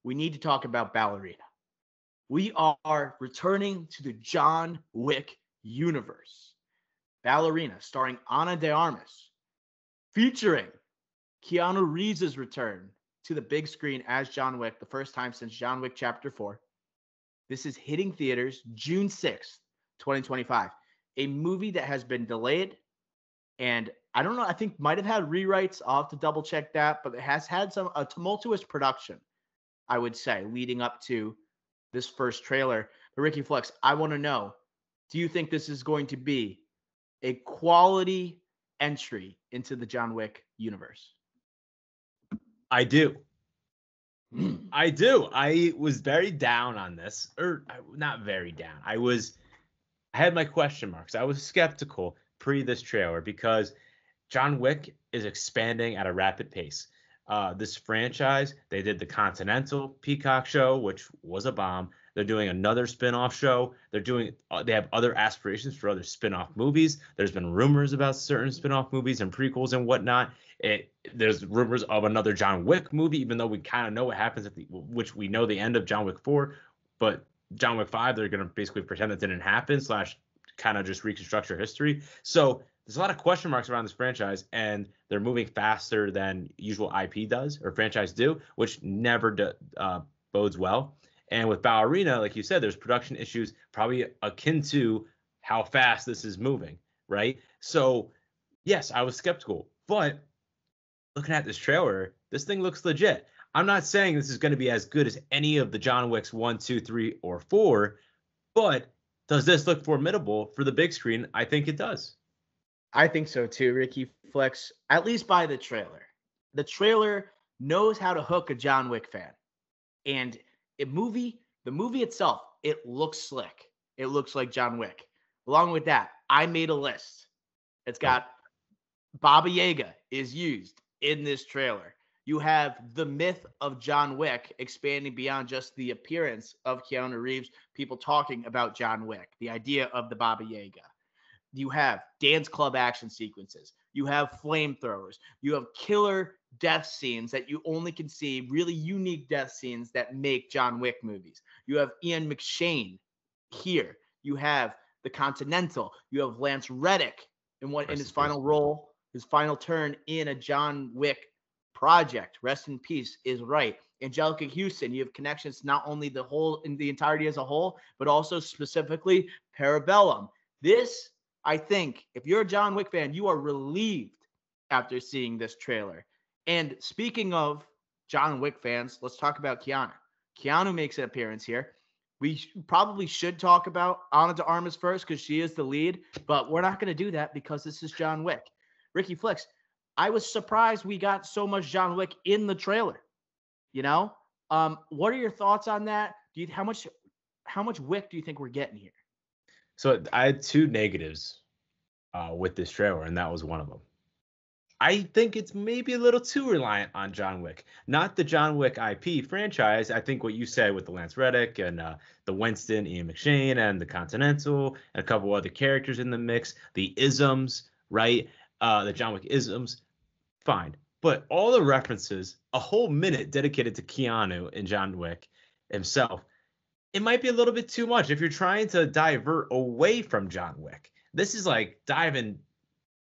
we need to talk about Ballerina. We are returning to the John Wick universe. Ballerina, starring Ana de Armas, featuring Keanu Reeves' return to the big screen as John Wick, the first time since John Wick Chapter 4. This is hitting theaters June 6th, 2025. A movie that has been delayed, and I don't know, I think might have had rewrites. I'll have to double check that, but it has had a tumultuous production, I would say, leading up to this first trailer. But Ricky Flex, I want to know, do you think this is going to be a quality entry into the John Wick universe? I do. I do. I was very down on this, or not very down. I had my question marks. I was skeptical pre this trailer because John Wick is expanding at a rapid pace. This franchise, they did the Continental Peacock show, which was a bomb. They're doing another spin-off show. They have other aspirations for other spin-off movies. There's been rumors about certain spin-off movies and prequels and whatnot. There's rumors of another John Wick movie, even though we kind of know what happens which we know the end of John Wick 4, but John Wick 5, they're going to basically pretend that didn't happen / kind of just reconstruct your history. So there's a lot of question marks around this franchise, and they're moving faster than usual IP does or franchise do, which never bodes well. And with Ballerina, like you said, there's production issues probably akin to how fast this is moving, right? So, yes, I was skeptical. But looking at this trailer, this thing looks legit. I'm not saying this is going to be as good as any of the John Wicks 1, 2, 3, or 4, but does this look formidable for the big screen? I think it does. I think so too, Ricky Flex, at least by the trailer. The trailer knows how to hook a John Wick fan. And the movie itself, it looks slick. It looks like John Wick. Along with that, I made a list. It's got Baba Yaga is used in this trailer. You have the myth of John Wick expanding beyond just the appearance of Keanu Reeves, people talking about John Wick, the idea of the Baba Yaga. You have dance club action sequences. You have flamethrowers. You have killer death scenes that you only can see, really unique death scenes that make John Wick movies. You have Ian McShane here. You have the Continental. You have Lance Reddick in his final role, his final turn in a John Wick project. Rest in peace is right. Angelica Houston, you have connections not only in the entirety as a whole, but also specifically Parabellum. This, I think, if you're a John Wick fan, you are relieved after seeing this trailer. And speaking of John Wick fans, let's talk about Keanu. Keanu makes an appearance here. We probably should talk about Ana de Armas first because she is the lead, but we're not going to do that because this is John Wick. Ricky Flicks, I was surprised we got so much John Wick in the trailer. You know, what are your thoughts on that? How much Wick do you think we're getting here? So I had two negatives with this trailer, and that was one of them. I think it's maybe a little too reliant on John Wick, not the John Wick IP franchise. I think what you said with the Lance Reddick and the Winston, Ian McShane, and the Continental, and a couple other characters in the mix, the isms, right? The John Wick isms, fine. But all the references, a whole minute dedicated to Keanu and John Wick himself, it might be a little bit too much if you're trying to divert away from John Wick. This is like diving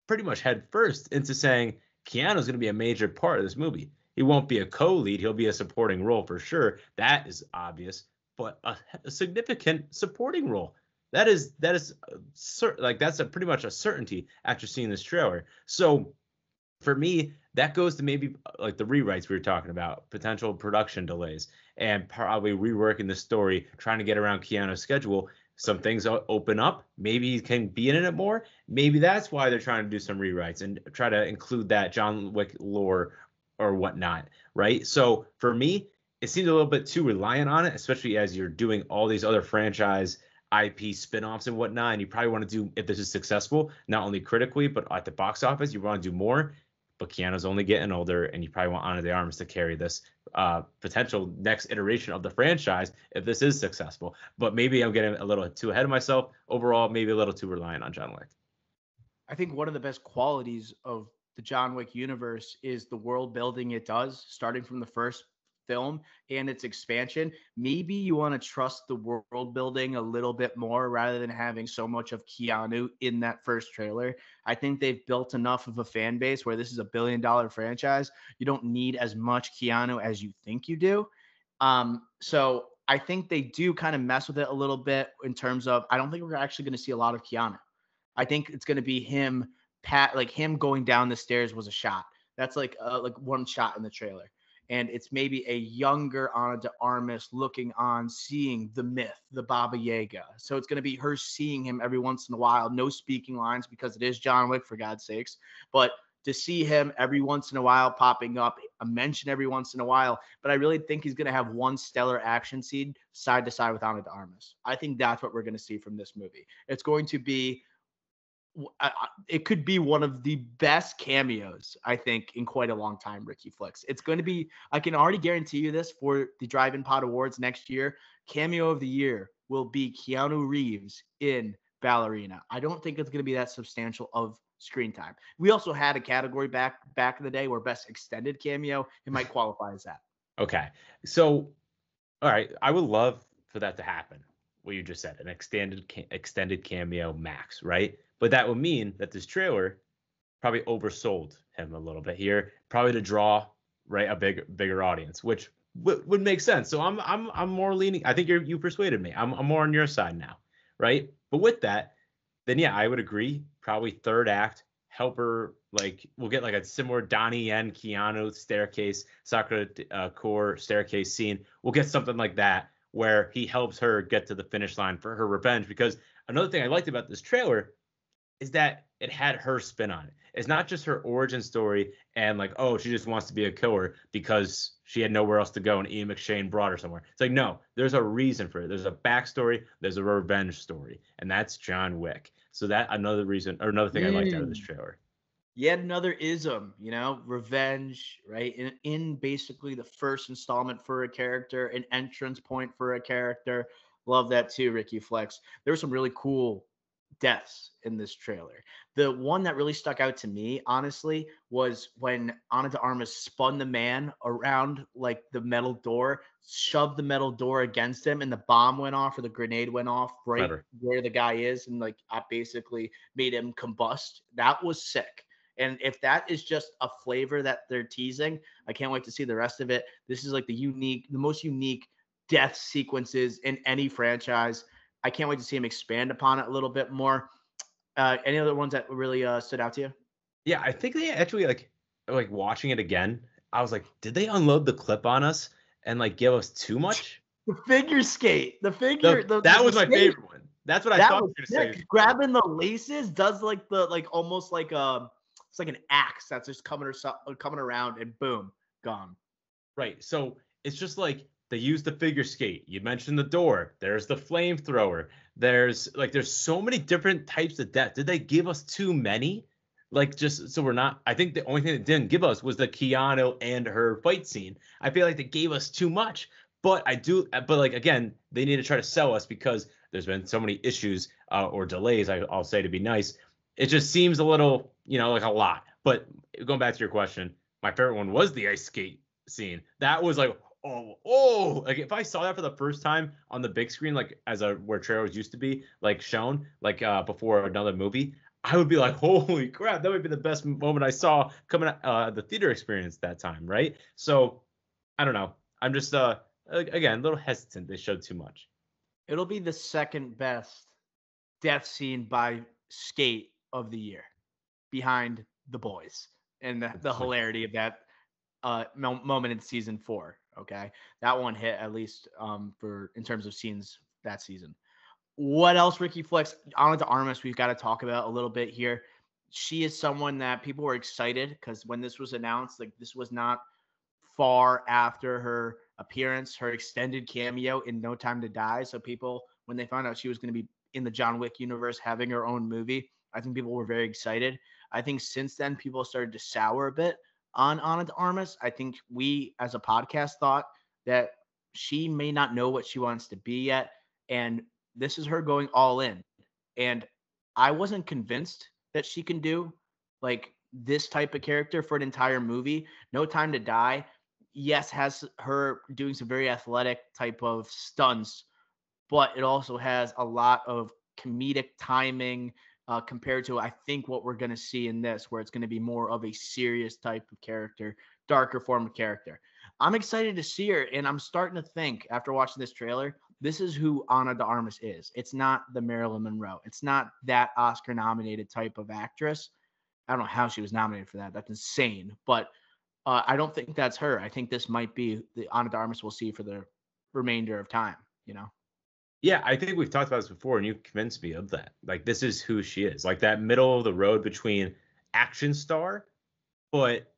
pretty much head first into saying Keanu's going to be a major part of this movie. He won't be a co-lead. He'll be a supporting role for sure. That is obvious, but a significant supporting role. That's pretty much a certainty after seeing this trailer. So for me, that goes to maybe like the rewrites we were talking about, potential production delays, and probably reworking the story, trying to get around Keanu's schedule. Some things open up. Maybe he can be in it more. Maybe that's why they're trying to do some rewrites and try to include that John Wick lore or whatnot, right? So for me, it seems a little bit too reliant on it, especially as you're doing all these other franchise IP spinoffs and whatnot. And you probably want to do, if this is successful, not only critically, but at the box office, you want to do more. But Keanu's only getting older, and you probably want Ana de Armas to carry this potential next iteration of the franchise if this is successful. But maybe I'm getting a little too ahead of myself. Overall, maybe a little too reliant on John Wick. I think one of the best qualities of the John Wick universe is the world building it does, starting from the first film and its expansion, maybe you want to trust the world building a little bit more rather than having so much of Keanu in that first trailer. I think they've built enough of a fan base where this is $1 billion franchise. You don't need as much Keanu as you think you do. So I think they do kind of mess with it a little bit in terms of, I don't think we're actually going to see a lot of Keanu. I think it's going to be him, like him going down the stairs was a shot. That's like one shot in the trailer. And it's maybe a younger Ana de Armas looking on, seeing the myth, the Baba Yaga. So it's going to be her seeing him every once in a while. No speaking lines because it is John Wick, for God's sakes. But to see him every once in a while popping up, a mention every once in a while. But I really think he's going to have one stellar action scene side to side with Ana de Armas. I think that's what we're going to see from this movie. It's going to be it could be one of the best cameos, I think, in quite a long time, Ricky Flicks. It's going to be, I can already guarantee you this for the Drive-In Pod Awards next year. Cameo of the year will be Keanu Reeves in Ballerina. I don't think it's going to be that substantial of screen time. We also had a category back in the day where best extended cameo. It might qualify as that. Okay. So, all right. I would love for that to happen. What you just said, an extended cameo max, right? But that would mean that this trailer probably oversold him a little bit here, probably to draw right a bigger audience, which would make sense. So I'm more leaning. I think you persuaded me. I'm more on your side now, right? But with that, then yeah, I would agree. Probably third act, help her, like we'll get like a similar Donnie Yen Keanu staircase, Sakura core staircase scene. We'll get something like that where he helps her get to the finish line for her revenge. Because another thing I liked about this trailer is that it had her spin on it. It's not just her origin story and like, oh, she just wants to be a killer because she had nowhere else to go and Ian McShane brought her somewhere. It's like, no, there's a reason for it. There's a backstory. There's a revenge story. And that's John Wick. So that another reason or another thing I liked out of this trailer. Yet another ism, revenge, right? In basically the first installment for a character, an entrance point for a character. Love that too, Ricky Flex. There were some really cool deaths in this trailer. The one that really stuck out to me, honestly, was when Ana de Armas spun the man around like the metal door, shoved the metal door against him, and the bomb went off or the grenade went off right where the guy is, and like I basically made him combust. That was sick. And if that is just a flavor that they're teasing, I can't wait to see the rest of it. This is like the most unique death sequences in any franchise. I can't wait to see him expand upon it a little bit more. Any other ones that really stood out to you? Yeah, I think they actually like watching it again. I was like, did they unload the clip on us and like give us too much? The figure skate, that was my favorite one. That's what I thought you were gonna say. Grabbing the laces does like almost like it's like an axe that's just coming around and boom, gone. Right. So it's just like they use the figure skate. You mentioned the door. There's the flamethrower. There's so many different types of death. Did they give us too many? Like, just so we're not. I think the only thing that didn't give us was the Keanu and her fight scene. I feel like they gave us too much. But like again, they need to try to sell us because there's been so many issues or delays. I'll say to be nice. It just seems a little, like a lot. But going back to your question, my favorite one was the ice skate scene. That was like, oh, like if I saw that for the first time on the big screen, like where trailers used to be like shown, like before another movie, I would be like, holy crap, that would be the best moment I saw coming out the theater experience that time, right? So I don't know. I'm just again a little hesitant. They showed too much. It'll be the second best death scene by skate of the year, behind The Boys, and the hilarity of that moment in season 4. Okay, that one hit at least for in terms of scenes that season. What else, Ricky Flex? Ana de Armas, we've got to talk about a little bit here. She is someone that people were excited because when this was announced, like this was not far after her appearance, her extended cameo in No Time to Die. So people, when they found out she was going to be in the John Wick universe having her own movie, I think people were very excited. I think since then, people started to sour a bit on Ana de Armas. I think we, as a podcast, thought that she may not know what she wants to be yet. And this is her going all in. And I wasn't convinced that she can do like this type of character for an entire movie. No Time to Die. yes, has her doing some very athletic type of stunts, but it also has a lot of comedic timing compared to, I think, what we're going to see in this, where it's going to be more of a serious type of character, darker form of character. I'm excited to see her, and I'm starting to think after watching this trailer, this is who Ana de Armas is. It's not the Marilyn Monroe. It's not that Oscar-nominated type of actress. I don't know how she was nominated for that. That's insane. But I don't think that's her. I think this might be the Ana de Armas we'll see for the remainder of time, you know? Yeah, I think we've talked about this before, and you convinced me of that. Like, this is who she is. Like, that middle of the road between action star, but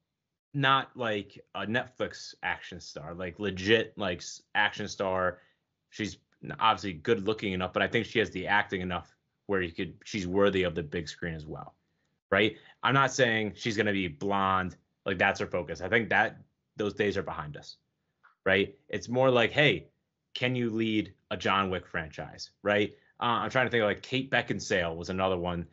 not like a Netflix action star, like legit, like action star. She's obviously good looking enough, but I think she has the acting enough where she's worthy of the big screen as well. Right? I'm not saying she's going to be blonde, like that's her focus. I think that those days are behind us. Right? It's more like, hey, can you lead a John Wick franchise? Right? I'm trying to think of, like, Kate Beckinsale was another one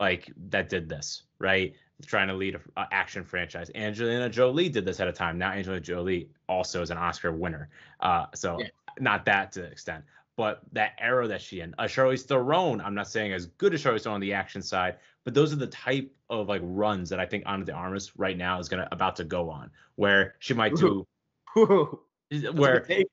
like that did this, right? Trying to lead an action franchise. Angelina Jolie did this at a time. Now Angelina Jolie also is an Oscar winner. So Yeah. not that to the extent, but that era that she in. Charlize Theron, I'm not saying as good as Charlize Theron on the action side, but those are the type of like runs that I think Ana de Armas right now is about to go on, where she might do where hey,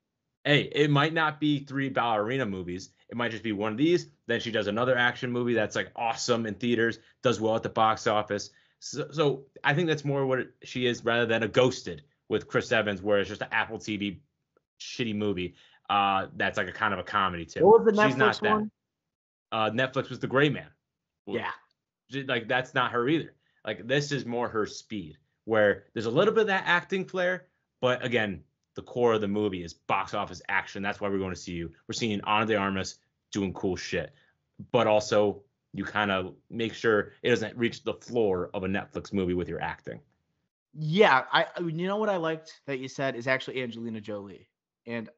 it might not be 3 Ballerina movies. It might just be one of these. Then she does another action movie that's like awesome in theaters, does well at the box office. So I think that's more what she is rather than a Ghosted with Chris Evans, where it's just an Apple TV shitty movie. That's like a kind of a comedy too. What was the She's not Netflix that. one? Netflix was The Gray Man. Yeah. Like, that's not her either. Like, this is more her speed, where there's a little bit of that acting flair, but again, the core of the movie is box office action. That's why we're going to see you. We're seeing Ana de Armas doing cool shit, but also you kind of make sure it doesn't reach the floor of a Netflix movie with your acting. Yeah, you know what I liked that you said is actually Angelina Jolie, and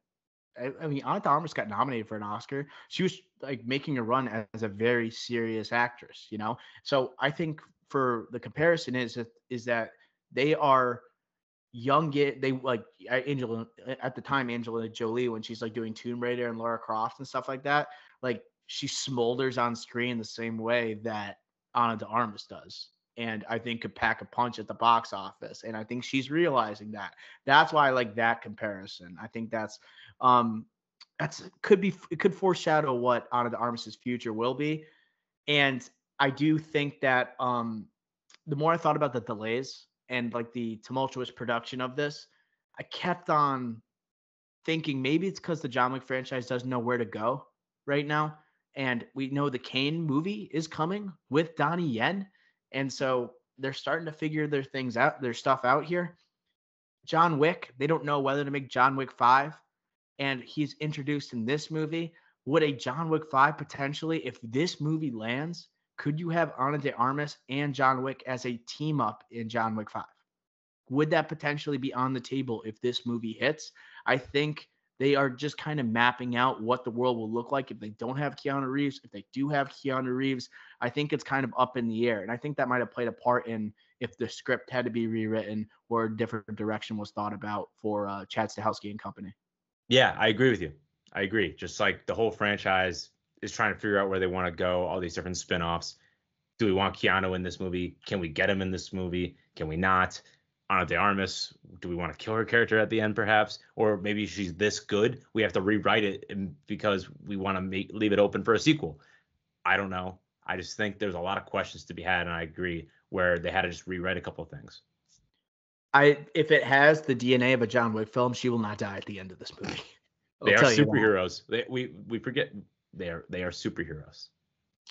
I mean, Ana de Armas got nominated for an Oscar. She was like making a run as a very serious actress, you know. So I think for the comparison is that they are young. They like Angela at the time, Angelina Jolie, when she's like doing Tomb Raider and Lara Croft and stuff like that. Like, she smolders on screen the same way that Ana de Armas does. And I think could pack a punch at the box office. And I think she's realizing that. That's why I like that comparison. I think it could foreshadow what Ana de Armas's future will be. And I do think that the more I thought about the delays and like the tumultuous production of this, I kept on thinking maybe it's because the John Wick franchise doesn't know where to go right now. And we know the Kane movie is coming with Donnie Yen. And so they're starting to figure their stuff out here. John Wick, they don't know whether to make John Wick 5. And he's introduced in this movie. Would a John Wick 5 potentially, if this movie lands, could you have Ana de Armas and John Wick as a team up in John Wick 5? Would that potentially be on the table if this movie hits? I think they are just kind of mapping out what the world will look like if they don't have Keanu Reeves. If they do have Keanu Reeves, I think it's kind of up in the air. And I think that might have played a part in if the script had to be rewritten or a different direction was thought about for Chad Stahelski and company. Yeah, I agree with you. I agree. Just like the whole franchise is trying to figure out where they want to go, all these different spin-offs. Do we want Keanu in this movie? Can we get him in this movie? Can we not? Ana de Armas, do we want to kill her character at the end, perhaps? Or maybe she's this good, we have to rewrite it because we want to leave it open for a sequel. I don't know. I just think there's a lot of questions to be had, and I agree where they had to just rewrite a couple of things. If it has the DNA of a John Wick film, she will not die at the end of this movie. They are superheroes. We forget they are superheroes.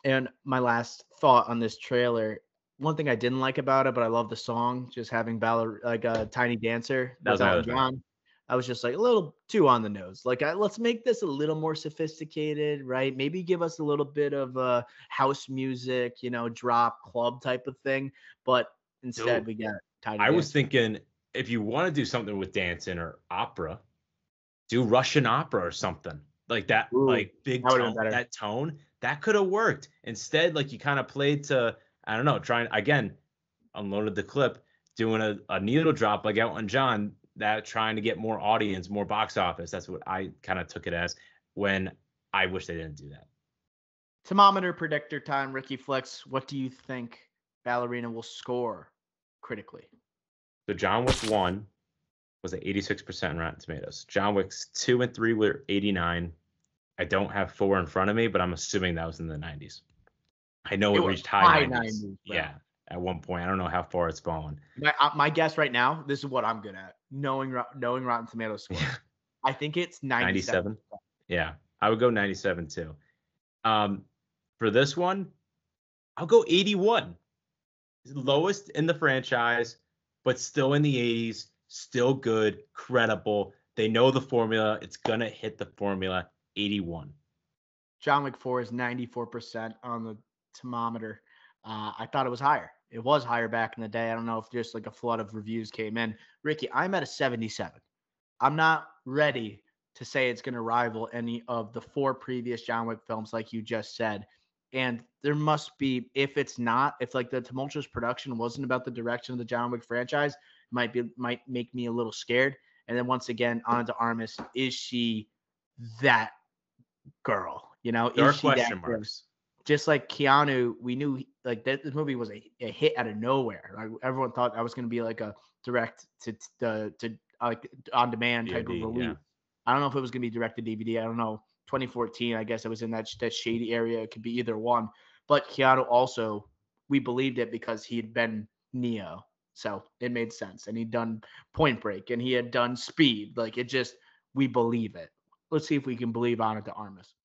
And my last thought on this trailer, one thing I didn't like about it, but I love the song, just having like a Tiny Dancer. That was Elton John. I was just like a little too on the nose. Like, let's make this a little more sophisticated, right? Maybe give us a little bit of house music, drop club type of thing. But instead, we got Tiny Dancer. I was thinking, if you want to do something with dancing or opera, do Russian opera or something like that. Ooh, like big tone, that tone that could have worked. Instead, like, you kind of played to, I don't know, trying again, unloaded the clip, doing a needle drop like Elton John. that trying to get more audience, more box office. That's what I kind of took it as, when I wish they didn't do that. Thermometer predictor time, Ricky Flex. What do you think Ballerina will score critically? So John Wick 1 was at 86% on Rotten Tomatoes. John Wick's 2 and 3 were 89. I don't have 4 in front of me, but I'm assuming that was in the 90s. I know it reached high 90s. Yeah, at one point. I don't know how far it's fallen. My guess right now, this is what I'm good at, knowing Rotten Tomatoes scores. I think it's 97. Yeah, I would go 97 too. For this one, I'll go 81. Lowest in the franchise, but still in the 80s, still good, credible. They know the formula. It's going to hit the formula. 81. John Wick 4 is 94% on the thermometer. I thought it was higher. It was higher back in the day. I don't know if just like a flood of reviews came in. Ricky, I'm at a 77. I'm not ready to say it's going to rival any of the 4 previous John Wick films, like you just said. And there must be, if it's not, if like the tumultuous production wasn't about the direction of the John Wick franchise, might make me a little scared. And then once again, Ana de Armas, is she that girl? You know, there is are she question that marks. Just like Keanu, we knew like that this movie was a hit out of nowhere. Like everyone thought that was going to be like a direct to like on demand type of release. Yeah. I don't know if it was going to be direct to DVD. I don't know. 2014, I guess it was in that shady area. It could be either one. But Keanu also, we believed it because he had been Neo, so it made sense. And he'd done Point Break, and he had done Speed. Like it just, we believe it. Let's see if we can believe Ana de Armas.